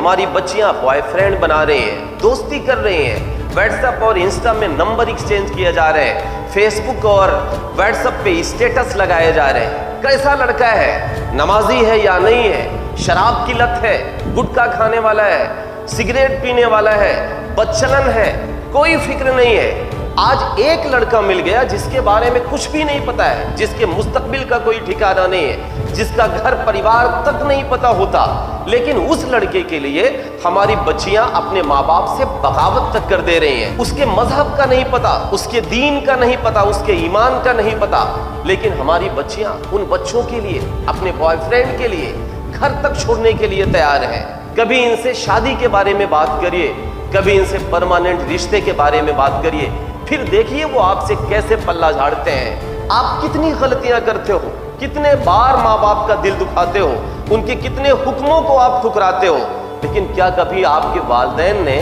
हमारी बच्चियां बॉयफ्रेंड बना रही हैं, दोस्ती कर रही हैं, व्हाट्सएप और इंस्टा में नंबर एक्सचेंज किए जा रहे हैं, फेसबुक और व्हाट्सएप पे स्टेटस लगाए जा रहे हैं। कैसा लड़का है, नमाजी है या नहीं है, शराब की लत है, गुटखा खाने वाला है, सिगरेट पीने वाला है, बदचलन है, कोई फिक्र नहीं है। आज एक लड़का मिल गया जिसके बारे में कुछ भी नहीं पता है, जिसके मुस्तकबिल का कोई ठिकाना नहीं है, जिसका घर परिवार तक नहीं पता होता, लेकिन उस लड़के के लिए हमारी बच्चियां अपने माँ बाप से बगावत तक कर दे रही हैं। उसके मजहब का नहीं पता, उसके दीन का नहीं पता, उसके ईमान का नहीं पता, लेकिन हमारी बच्चियां उन बच्चों के लिए, अपने बॉयफ्रेंड के लिए घर तक छोड़ने के लिए तैयार हैं। कभी इनसे शादी के बारे में बात करिए, कभी इनसे परमानेंट रिश्ते के बारे में बात करिए, फिर देखिए वो आपसे कैसे पल्ला झाड़ते हैं। आप कितनी गलतियां करते हो, कितने बार माँ बाप का दिल दुखाते हो, उनके कितने हुक्मों को आप ठुकराते हो, लेकिन क्या कभी आपके वालिदैन ने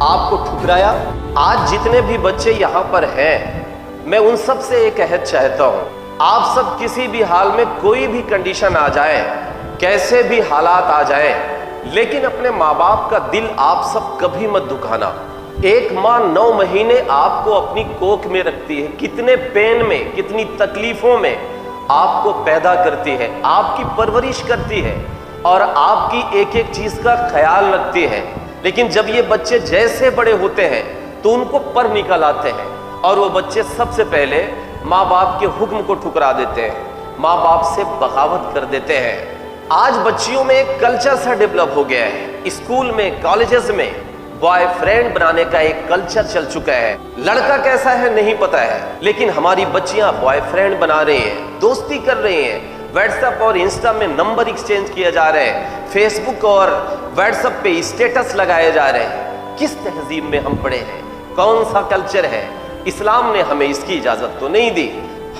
आपको ठुकराया? आज जितने भी बच्चे यहाँ पर हैं, मैं उन सब से एक अहद चाहता हूँ, आप सब किसी भी हाल में, कोई भी कंडीशन आ जाए, कैसे भी हालात आ जाए, लेकिन अपने माँ बाप का दिल आप सब कभी मत दुखाना। एक माँ 9 महीने आपको अपनी कोख में रखती है, कितने पेन में, कितनी तकलीफों में आपको पैदा करती है, आपकी परवरिश करती है और आपकी एक एक चीज का ख्याल रखती है। लेकिन जब ये बच्चे जैसे बड़े होते हैं तो उनको पर निकल आते हैं और वो बच्चे सबसे पहले माँ बाप के हुक्म को ठुकरा देते हैं, माँ बाप से बगावत कर देते हैं। आज बच्चियों में एक कल्चर सा डेवलप हो गया है, स्कूल में, कॉलेजेस में बॉयफ्रेंड बनाने का एक कल्चर चल चुका है। लड़का कैसा है नहीं पता है, लेकिन हमारी बच्चियां बॉयफ्रेंड बना रही हैं, दोस्ती कर रही हैं, व्हाट्सएप और इंस्टा में नंबर एक्सचेंज किए जा रहे हैं, फेसबुक और व्हाट्सएप पे स्टेटस लगाए जा रहे हैं। किस तहजीब में हम पड़े हैं, कौन सा कल्चर है? इस्लाम ने हमें इसकी इजाजत तो नहीं दी।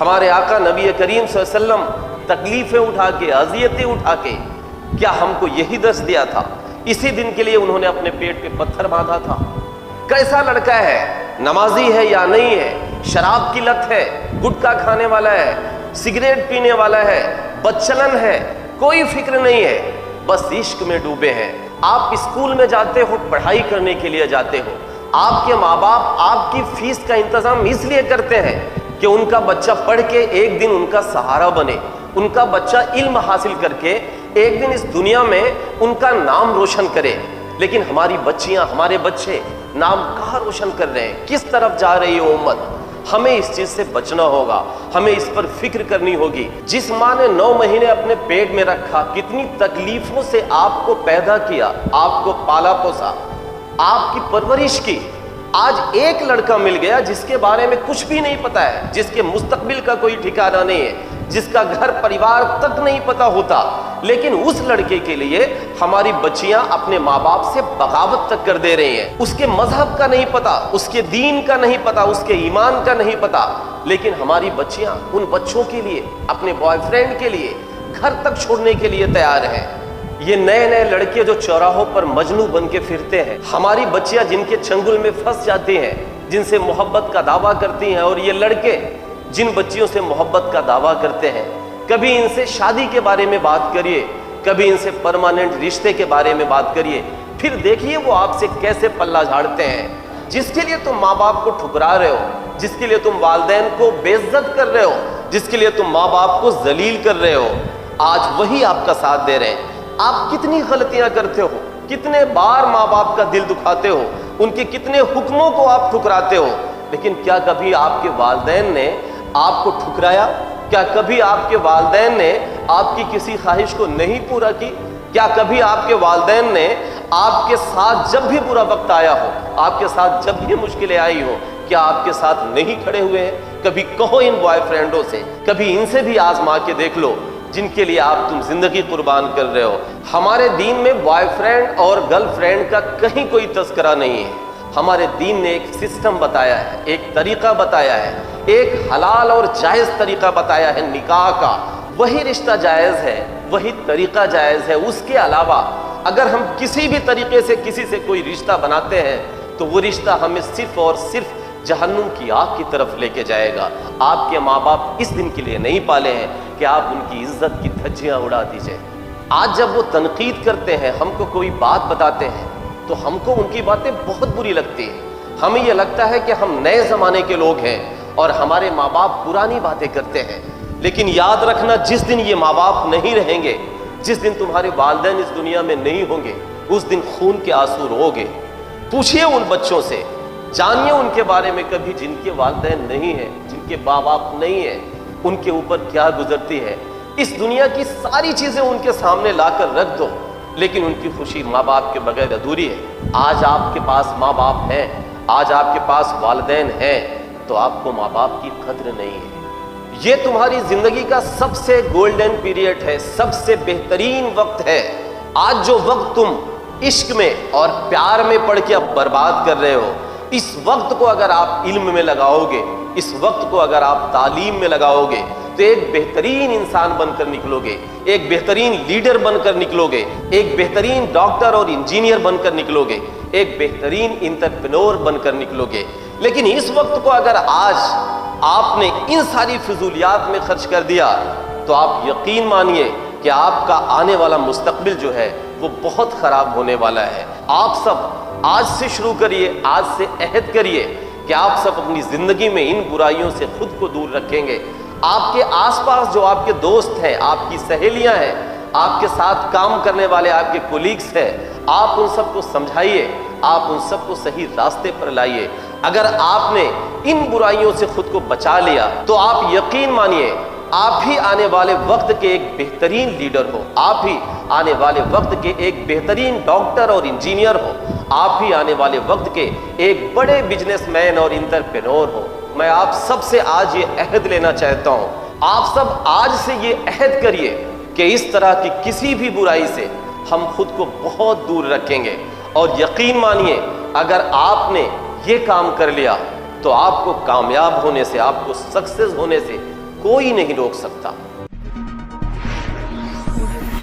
हमारे आका नबी करीम सल्लल्लाहु अलैहि वसल्लम तकलीफें उठा के, अजियतें उठा के, क्या हमको यही दर्श दिया था? इसी दिन के लिए उन्होंने अपने पेट पे पत्थर बांधा था। कैसा लड़का है, नमाजी है या नहीं है, शराब की लत है, गुटखा खाने वाला है, सिगरेट पीने वाला है, बदचलन है, कोई फिक्र नहीं है, बस इश्क में डूबे हैं। आप स्कूल में जाते हो, पढ़ाई करने के लिए जाते हो, आपके माँ बाप आपकी फीस का इंतजाम इसलिए करते हैं कि उनका बच्चा पढ़ के एक दिन उनका सहारा बने, उनका बच्चा इल्म हासिल करके एक दिन इस दुनिया में उनका नाम रोशन करे। लेकिन हमारी बच्चियां, हमारे बच्चे नाम कहाँ रोशन कर रहे हैं, किस तरफ जा रही है उम्मत? हमें इस चीज से बचना होगा, हमें इस पर फिक्र करनी होगी। जिस माँ ने 9 महीने अपने पेट में रखा, कितनी तकलीफों से आपको पैदा किया, आपको पाला पोसा, आपकी परवरिश की, आज एक लड़का मिल गया जिसके बारे में कुछ भी नहीं पता है, जिसके मुस्तकबिल का कोई ठिकाना नहीं है, जिसका घर परिवार तक नहीं पता होता, लेकिन उस लड़के के लिए हमारी बच्चियां अपने माँ बाप से बगावत तक कर दे रही हैं। उसके मजहब का नहीं पता, उसके दीन का नहीं पता, उसके ईमान का नहीं पता, लेकिन हमारी बच्चियां उन बच्चों के लिए, अपने बॉयफ्रेंड के लिए घर तक छोड़ने के लिए तैयार हैं। ये नए नए लड़के जो चौराहों पर मजनू बन के फिरते हैं, हमारी बच्चियां जिनके चंगुल में फंस जाती हैं, जिनसे मोहब्बत का दावा करती हैं, और ये लड़के जिन बच्चियों से मोहब्बत का दावा करते हैं, कभी इनसे शादी के बारे में बात करिए, कभी इनसे परमानेंट रिश्ते के बारे में बात करिए, फिर देखिए वो आपसे कैसे पल्ला झाड़ते हैं। जिसके लिए तुम माँ बाप को ठुकरा रहे हो, जिसके लिए तुम वालिदैन को बेइज्जत कर रहे हो, जिसके लिए तुम माँ बाप को जलील कर रहे हो, आज वही आपका साथ दे रहे हैं। आप कितनी गलतियां करते हो, कितने बार माँ बाप का दिल दुखाते हो, उनके कितने हुक्मों को आप ठुकराते हो, लेकिन क्या कभी आपके वालिदैन ने आपको ठुकराया? क्या कभी आपके वालिदैन ने आपकी किसी ख्वाहिश को नहीं पूरा की? क्या कभी आपके वालिदैन ने आपके साथ जब भी बुरा वक्त आया हो, आपके साथ जब भी मुश्किलें आई हो, क्या आपके साथ नहीं खड़े हुए हैं? कभी कहो इन बॉयफ्रेंडों से, कभी इनसे भी आजमा के देख लो जिनके लिए आप तुम जिंदगी कुर्बान कर रहे हो। हमारे दीन में बॉयफ्रेंड और गर्लफ्रेंड का कहीं कोई तस्करा नहीं है। हमारे दीन ने एक सिस्टम बताया है, एक तरीका बताया है, एक हलाल और जायज़ तरीका बताया है निकाह का। वही रिश्ता जायज़ है, वही तरीका जायज़ है। उसके अलावा अगर हम किसी भी तरीके से किसी से कोई रिश्ता बनाते हैं तो वो रिश्ता हमें सिर्फ और सिर्फ जहन्नुम की आग की तरफ लेके जाएगा। आपके माँ बाप इस दिन के लिए नहीं पाले हैं कि आप उनकी इज्जत की धज्जियाँ उड़ा दीजिए। آج جب وہ تنقید کرتے ہیں، ہم کو کوئی بات بتاتے ہیں، تو ہم کو ان کی باتیں بہت بری لگتی ہیں. ہمیں یہ لگتا ہے کہ ہم نئے زمانے کے لوگ ہیں اور ہمارے ماں باپ پرانی باتیں کرتے ہیں. لیکن یاد رکھنا، جس دن یہ ماں باپ نہیں رہیں گے، جس دن تمہارے والدین اس دنیا میں نہیں ہوں گے، اس دن خون کے آنسو روگے. پوچھئے ان بچوں سے، جانیے ان کے بارے میں کبھی جن کے والدین نہیں ہیں، جن کے ماں باپ نہیں ہیں، ان کے اوپر کیا گزرتی ہے. اس دنیا کی ساری چیزیں ان کے سامنے لا کر رکھ دو، لیکن ان کی خوشی ماں باپ کے بغیر ادھوری ہے. آج آپ کے پاس ماں باپ ہیں، آج آپ کے پاس والدین ہیں، تو آپ کو ماں باپ کی قدر نہیں ہے. یہ تمہاری زندگی کا سب سے گولڈن پیریڈ ہے، سب سے بہترین وقت ہے. آج جو وقت تم عشق میں اور پیار میں پڑھ کے اب برباد کر رہے ہو، اس وقت کو اگر آپ علم میں لگاؤ گے، اس وقت کو اگر آپ تعلیم میں لگاؤ گے، تو ایک بہترین انسان بن کر نکلو گے، ایک بہترین لیڈر بن کر نکلو گے، ایک بہترین ڈاکٹر اور انجینئر بن کر نکلو گے، ایک بہترین انٹرپرینور بن کر نکلو گے. لیکن اس وقت کو اگر آج آپ نے ان ساری فضولیات میں خرچ کر دیا، تو آپ یقین مانیے کہ آپ کا آنے والا مستقبل جو ہے وہ بہت خراب ہونے والا ہے. آپ سب آج سے شروع کریے، آج سے عہد کریے کہ آپ سب اپنی زندگی میں ان برائیوں سے خود کو دور رکھیں گے. آپ کے آس پاس جو آپ کے دوست ہیں، آپ کی سہیلیاں ہیں، آپ کے ساتھ کام کرنے والے آپ کے کولیگز ہیں، آپ ان سب کو سمجھائیے، آپ ان سب کو صحیح راستے پر لائیے. اگر آپ نے ان برائیوں سے خود کو بچا لیا، تو آپ یقین مانیے آپ ہی آنے والے وقت کے ایک بہترین لیڈر ہو، آپ ہی آنے والے وقت کے ایک بہترین ڈاکٹر اور انجینئر ہو، آپ ہی آنے والے وقت کے ایک بڑے بزنس مین اور انٹرپرینور ہو. میں آپ سب سے آج یہ عہد لینا چاہتا ہوں، آپ سب آج سے یہ عہد کریے کہ اس طرح کی کسی بھی برائی سے ہم خود کو بہت دور رکھیں گے. اور یقین مانیے اگر آپ نے یہ کام کر لیا، تو آپ کو کامیاب ہونے سے، آپ کو سکسیس ہونے سے کوئی نہیں روک سکتا.